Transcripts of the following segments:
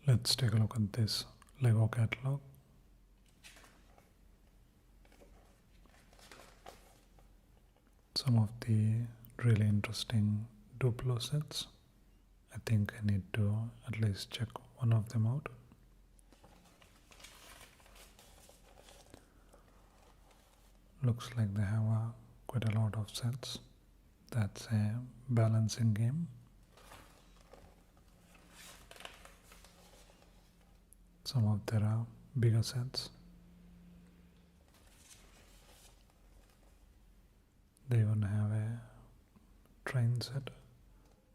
Let's take a look at this Lego catalog. Some of the really interesting Duplo sets. I think I need to at least check one of them out. Looks like they have quite a lot of sets. That's a balancing game. Some of their bigger sets. They even have a train set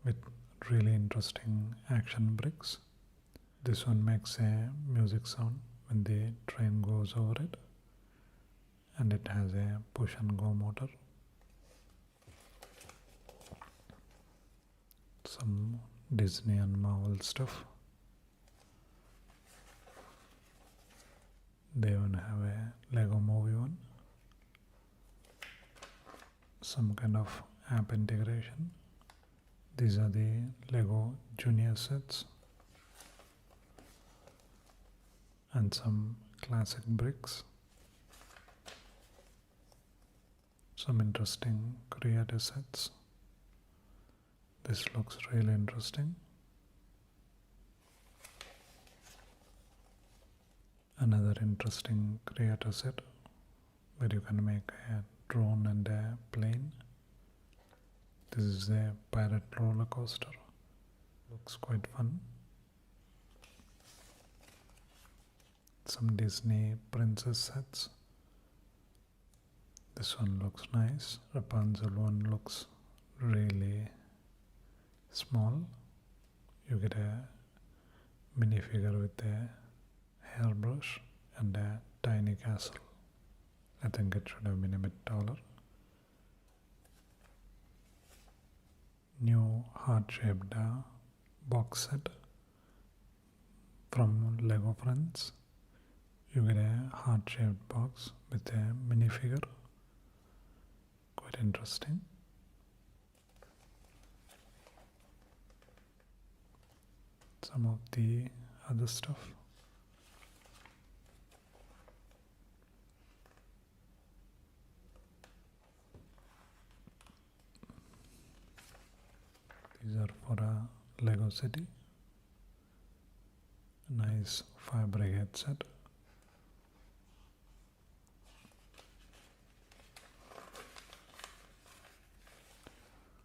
with really interesting action bricks. This one makes a music sound when the train goes over it, and it has a push and go motor. Some Disney and Marvel stuff. They even have a Lego movie one. Some kind of app integration. These are the Lego Junior sets. And some classic bricks. Some interesting creator sets. This looks really interesting. Another interesting creator set where you can make a drone and a plane. This is a pirate roller coaster. Looks quite fun. Some Disney princess sets. This one looks nice. Rapunzel one looks really small. You get a minifigure with a hairbrush and a tiny castle. I think it should have been a bit taller. New heart-shaped box set from Lego Friends. You get a heart-shaped box with a minifigure. Quite interesting. Some of the other stuff. These are for a Lego city. A nice fire brigade set.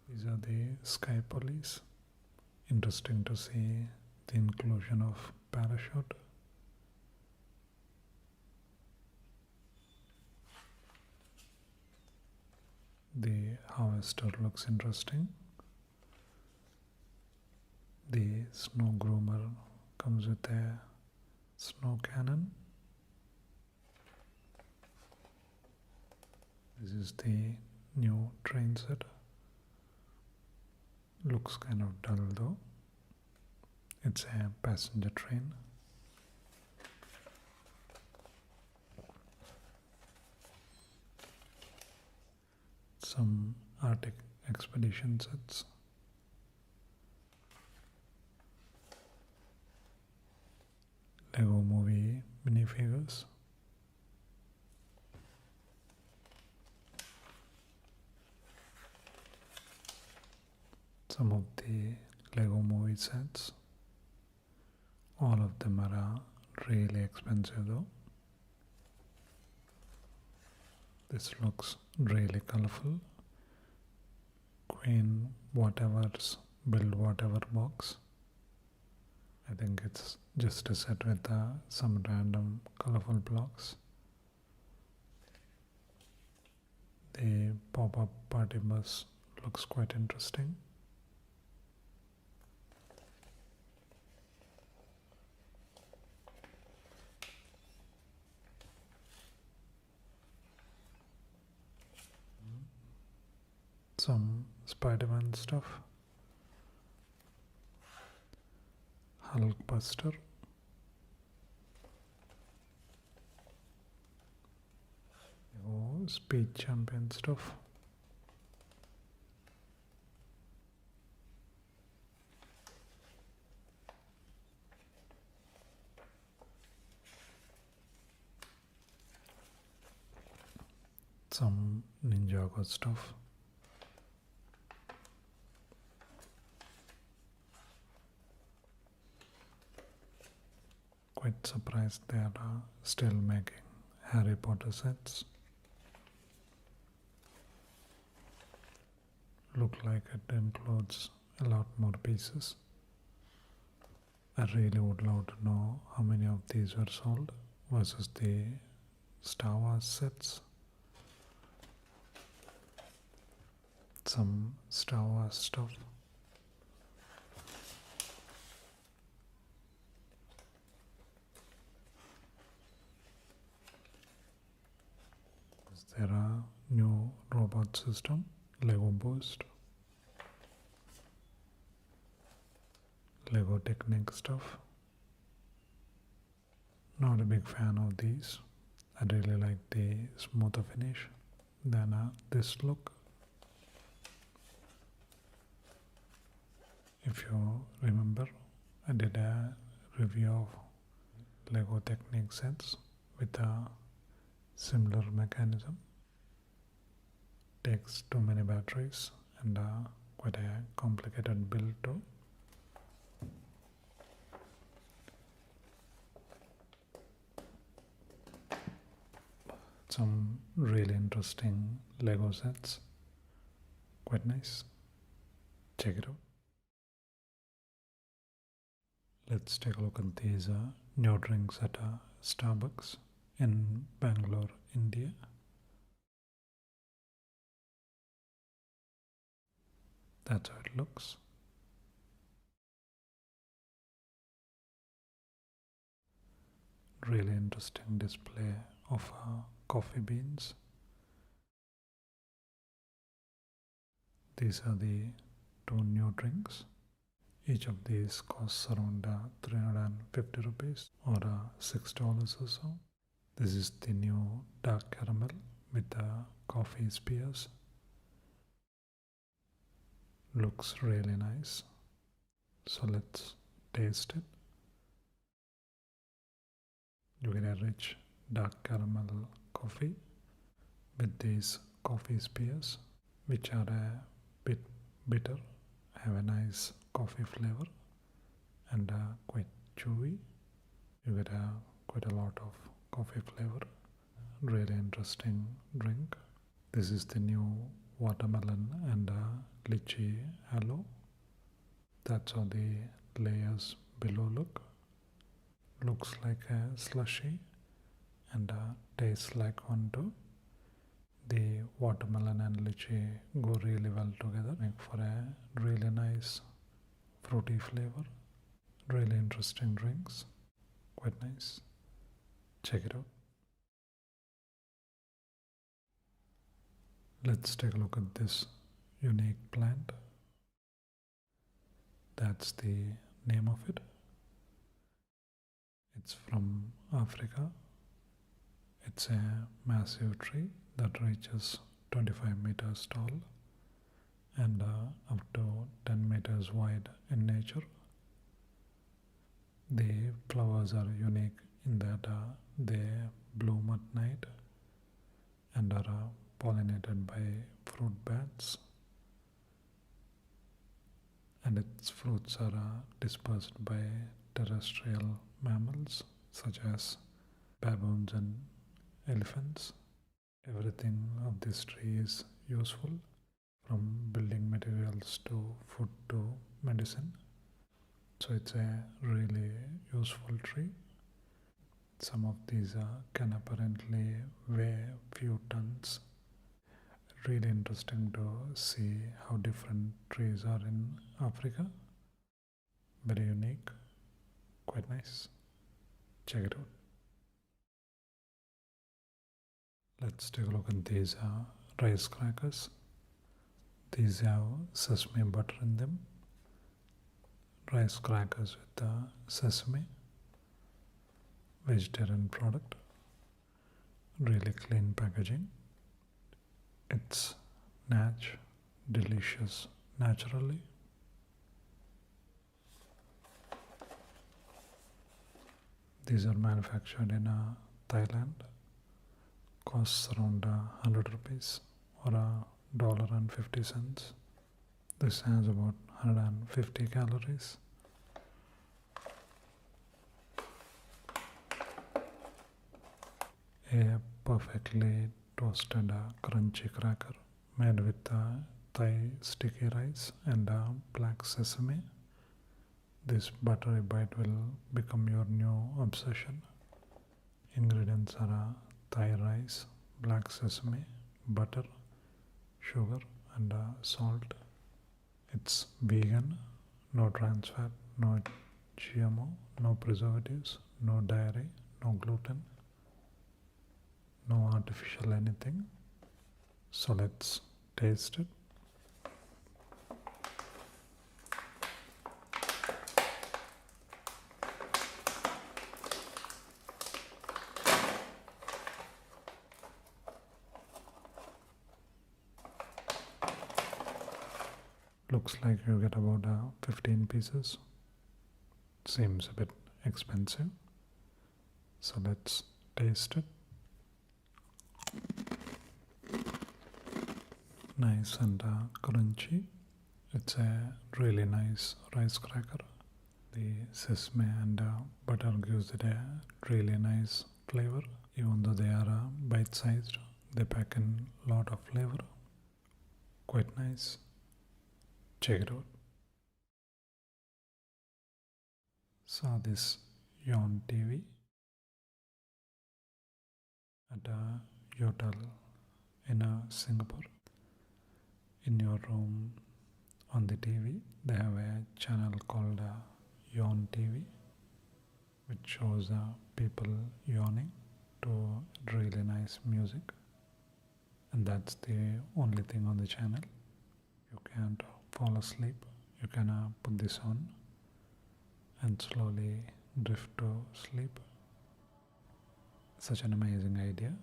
These are the sky police. Interesting to see the inclusion of parachute. The harvester looks interesting. The snow groomer comes with a snow cannon. This is the new train set. Looks kind of dull though. It's a passenger train. Some Arctic expedition sets. Lego movie minifigures. Some of the Lego movie sets. All of them are really expensive though. This looks really colorful. Queen whatever's build whatever box. I think it's just a set with some random colorful blocks. The pop-up party bus looks quite interesting. Some Spider-Man stuff. Hulkbuster. Oh, speed champion stuff. some Ninjago stuff. Quite surprised they are still making Harry Potter sets. Look like it includes a lot more pieces. I really would love to know how many of these were sold versus the Star Wars sets. Some Star Wars stuff. There are new robot system, Lego Boost, Lego Technic stuff. Not a big fan of these. I really like the smoother finish than this look. If you remember, I did a review of Lego Technic sets with a similar mechanism. Takes too many batteries and quite a complicated build too. Some really interesting Lego sets. Quite nice. Check it out. Let's take a look at these new drinks at Starbucks in Bangalore, India. That's how it looks. Really interesting display of coffee beans. These are the two new drinks. Each of these costs around 350 rupees or $6 or so. This is the new dark caramel with coffee spears. Looks really nice. So let's taste it. You get a rich dark caramel coffee with these coffee spears, which are a bit bitter, have a nice coffee flavor and quite chewy. You get quite a lot of coffee flavor. Really interesting drink. This is the new watermelon and lychee aloe. That's how the layers below look. Looks like a slushy and tastes like one too. The watermelon and lychee go really well together, make for a really nice fruity flavor. Really interesting drinks. Quite nice. Check it out. Let's take a look at this unique plant. That's the name of it. It's from Africa. It's a massive tree that reaches 25 meters tall and up to 10 meters wide in nature. The flowers are unique in that they bloom at night and are pollinated by fruit bats, and its fruits are dispersed by terrestrial mammals such as baboons and elephants. Everything of this tree is useful, from building materials to food to medicine. So it's a really useful tree. Some of these can apparently weigh few tons. Really interesting to see how different trees are in Africa. Very unique. Quite nice. Check it out. Let's take a look at these rice crackers. These have sesame butter in them. Rice crackers with sesame. Vegetarian product. Really clean packaging. It's Natch, delicious naturally. These are manufactured in Thailand. costs around 100 rupees or $1.50. This has about 150 calories. A perfectly toasted crunchy cracker made with Thai sticky rice and black sesame. This buttery bite will become your new obsession. Ingredients are Thai rice, black sesame, butter, sugar and salt. It's vegan, no trans fat, no GMO, no preservatives, no dairy, no gluten, no artificial anything. So let's taste it. Looks like you get about 15 pieces. Seems a bit expensive. So let's taste it. Nice and crunchy. It's a really nice rice cracker. The sesame and butter gives it a really nice flavor. Even though they are bite-sized, they pack in a lot of flavor. Quite nice. Check it out. Saw this Yawn TV at Yotel in Singapore. In your room on the TV, they have a channel called Yawn TV, which shows people yawning to really nice music. And that's the only thing on the channel. You can't fall asleep. You can put this on and slowly drift to sleep. Such an amazing idea.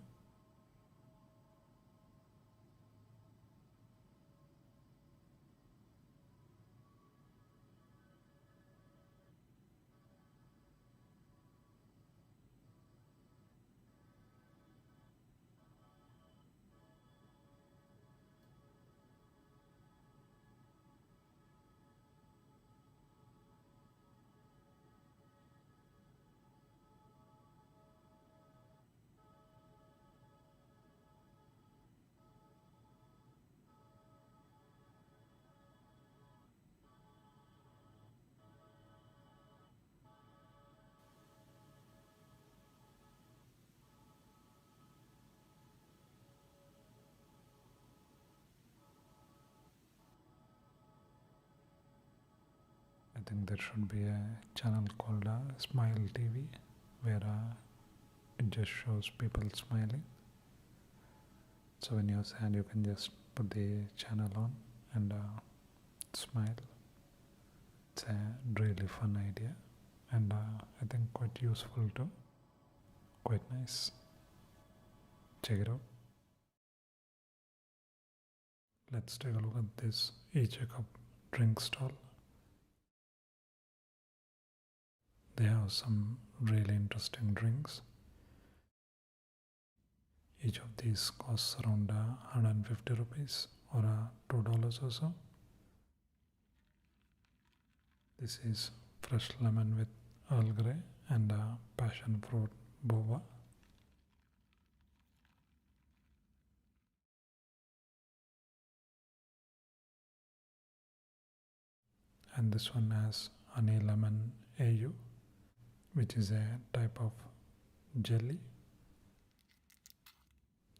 I think there should be a channel called Smile TV where it just shows people smiling. So when you're sad, you can just put the channel on and smile. It's a really fun idea and I think quite useful too. Quite nice. Check it out. Let's take a look at this each a cup drink stall. They have some really interesting drinks. Each of these costs around 150 rupees or $2 or so. This is fresh lemon with Earl Grey and passion fruit boba. And this one has honey lemon AU, which is a type of jelly.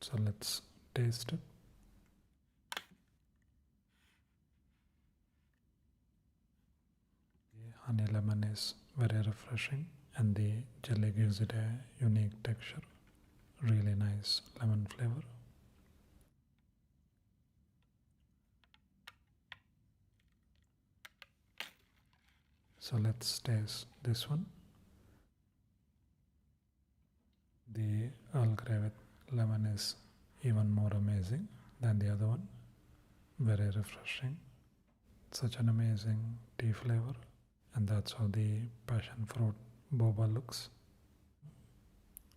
So let's taste it. The honey lemon is very refreshing and the jelly gives it a unique texture. Really nice lemon flavor. So let's taste this one. The Earl Grey with lemon is even more amazing than the other one. Very refreshing. Such an amazing tea flavor. And that's how the passion fruit boba looks.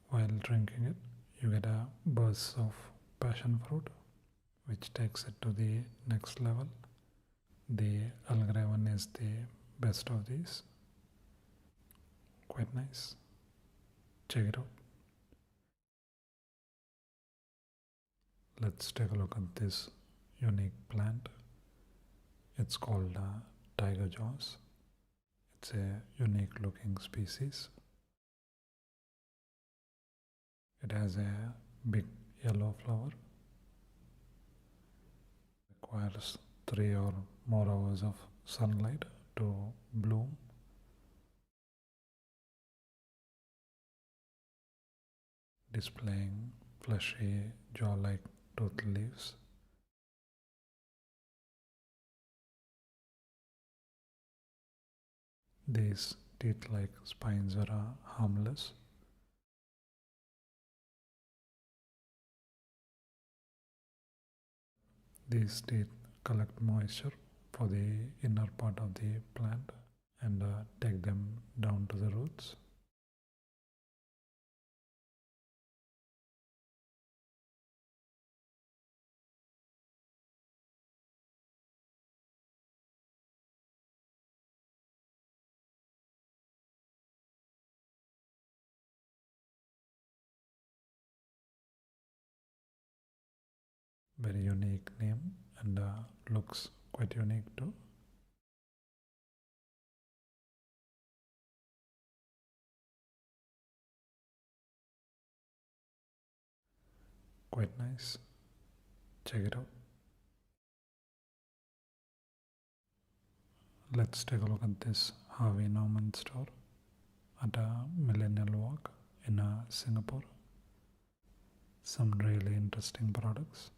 While drinking it, you get a burst of passion fruit, which takes it to the next level. The Earl Grey one is the best of these. Quite nice. Check it out. Let's take a look at this unique plant. It's called tiger jaws. It's a unique looking species. It has a big yellow flower. Requires 3 or more hours of sunlight to bloom. Displaying fleshy jaw-like tooth leaves. These teeth-like spines are harmless. These teeth collect moisture for the inner part of the plant and take them down to the roots. Very unique name and looks quite unique too. Quite nice. Check it out. Let's take a look at this Harvey store at a Millennial Walk in Singapore. Some really interesting products.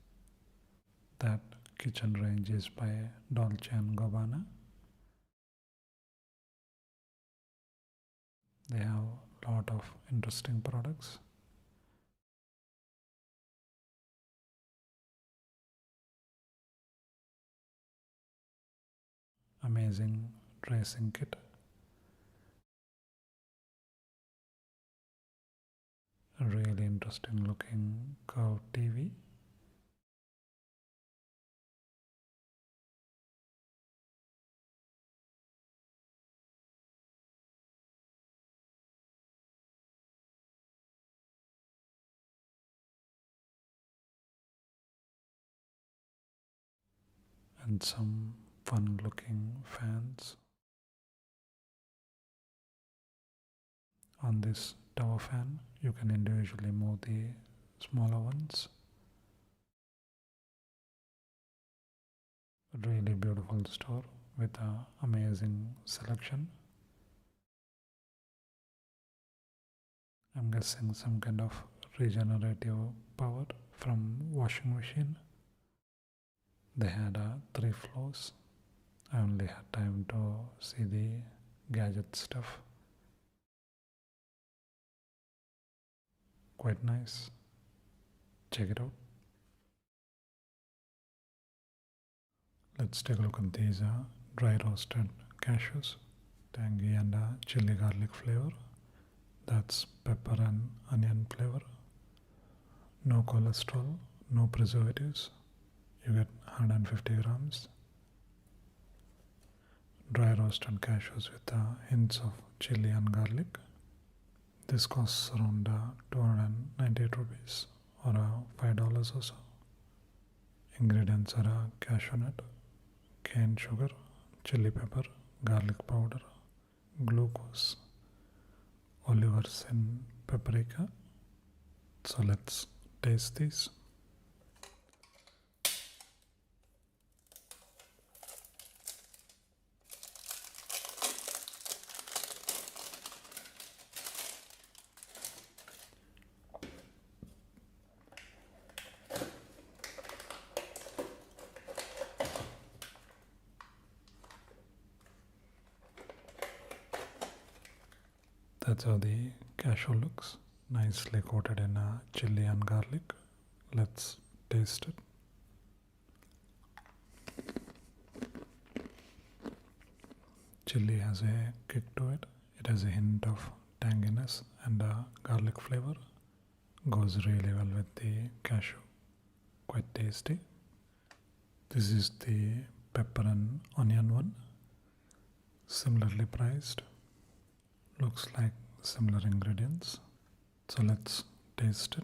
That kitchen range is by Dolce & Gabbana. They have a lot of interesting products. Amazing racing kit. A really interesting looking curved TV. And some fun looking fans. On this tower fan, you can individually move the smaller ones. A really beautiful store with an amazing selection. I'm guessing some kind of regenerative power from washing machine. They had 3 floors. I only had time to see the gadget stuff. Quite nice. Check it out. Let's take a look at these dry roasted cashews. Tangy and chili garlic flavor. That's pepper and onion flavor. No cholesterol, no preservatives. You get 150 grams. Dry roasted cashews with hints of chili and garlic. This costs around 298 rupees or $5 or so. Ingredients are cashew nut, cane sugar, chili pepper, garlic powder, glucose, olivers and paprika. So let's taste these. That's how the cashew looks, nicely coated in chili and garlic. Let's taste it. Chili has a kick to it. It has a hint of tanginess and garlic flavor. Goes really well with the cashew. Quite tasty. This is the pepper and onion one. Similarly priced. Looks like similar ingredients. So let's taste it.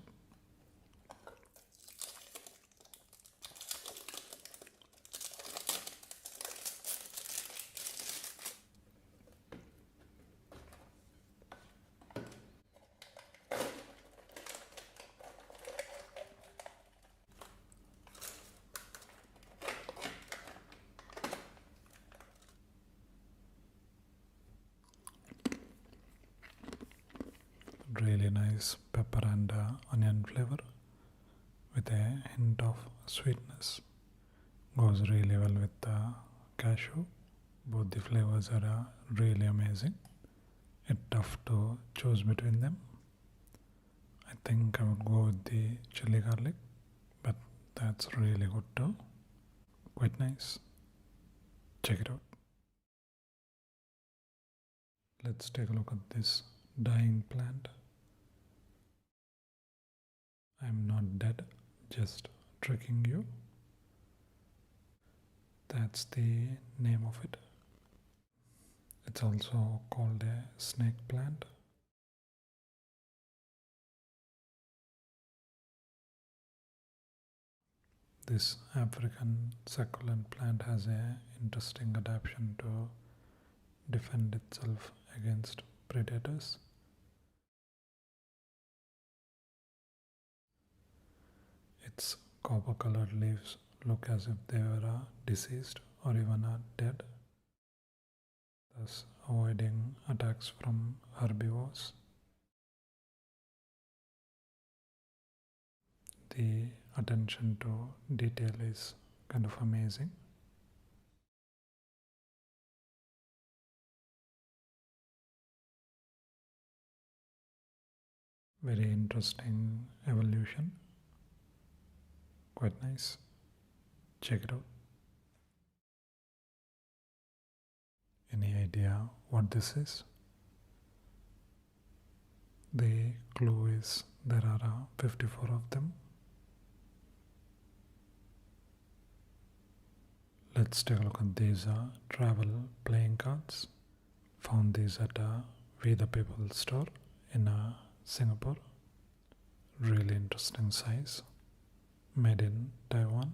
Really nice pepper and onion flavor with a hint of sweetness. Goes really well with the cashew. Both the flavors are really amazing. It's tough to choose between them. I think I would go with the chili garlic, but that's really good too. Quite nice. Check it out. Let's take a look at this dying plant. I'm not dead, just tricking you. That's the name of it. It's also called a snake plant. This African succulent plant has an interesting adaptation to defend itself against predators. Its copper-colored leaves look as if they were deceased or even dead, thus avoiding attacks from herbivores. The attention to detail is kind of amazing. Very interesting evolution. Quite nice. Check it out. Any idea what this is? The clue is there are 54 of them. Let's take a look at these travel playing cards. Found these at a We the People store in Singapore. Really interesting size. Made in Taiwan.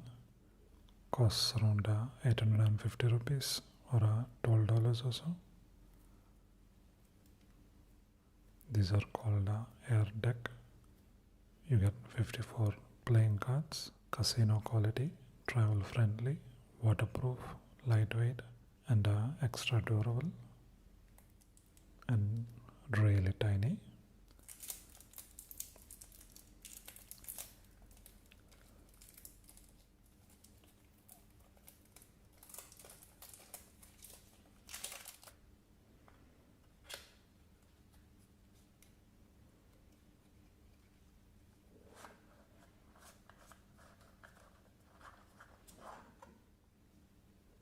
Costs around 850 rupees or $12 or so. These are called Air Deck. You get 54 playing cards, casino quality, travel friendly, waterproof, lightweight, and extra durable, and really tiny.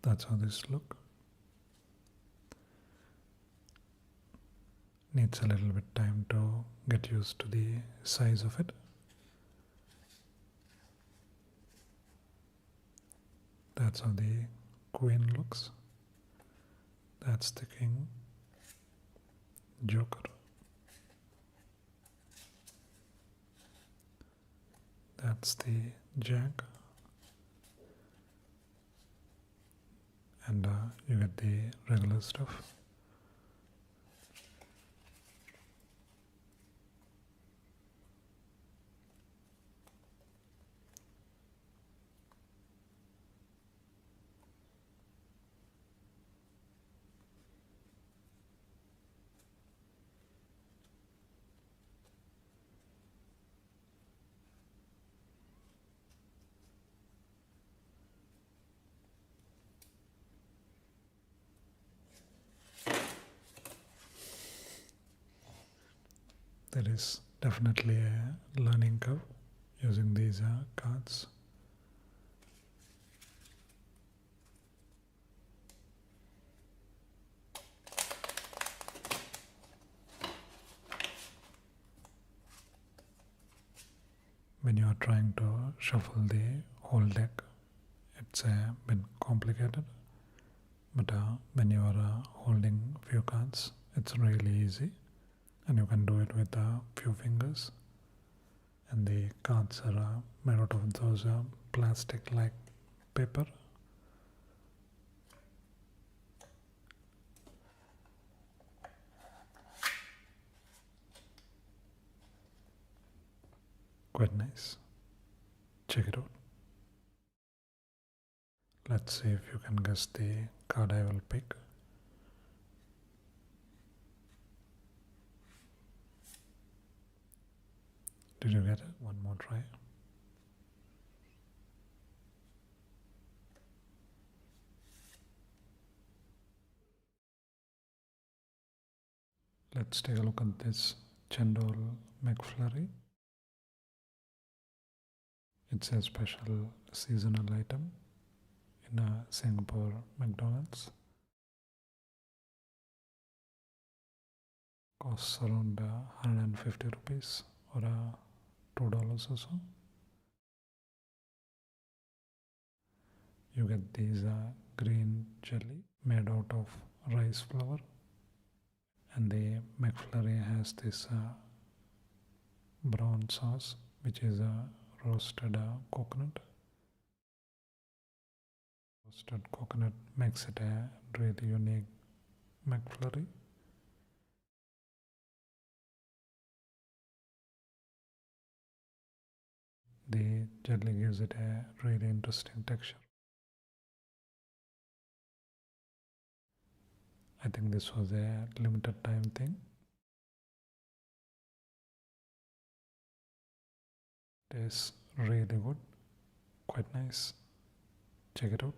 That's how this look. Needs a little bit time to get used to the size of it. That's how the queen looks. That's the king. Joker. That's the jack. And you get the regular stuff. There is definitely a learning curve using these cards. when you are trying to shuffle the whole deck, it's a bit complicated, but when you are holding few cards, it's really easy, and you can do it with a few fingers. And the cards are made out of those plastic like paper. Quite nice. Check it out. Let's see if you can guess the card I will pick. Did you get it? One more try. Let's take a look at this Chendol McFlurry. It's a special seasonal item in a Singapore McDonald's. Costs around 150 rupees or $2 or so. You get these green jelly made out of rice flour, and the McFlurry has this brown sauce, which is roasted coconut. Roasted coconut makes it a really unique McFlurry. The jelly gives it a really interesting texture. I think this was a limited time thing. Tastes really good, quite nice. Check it out.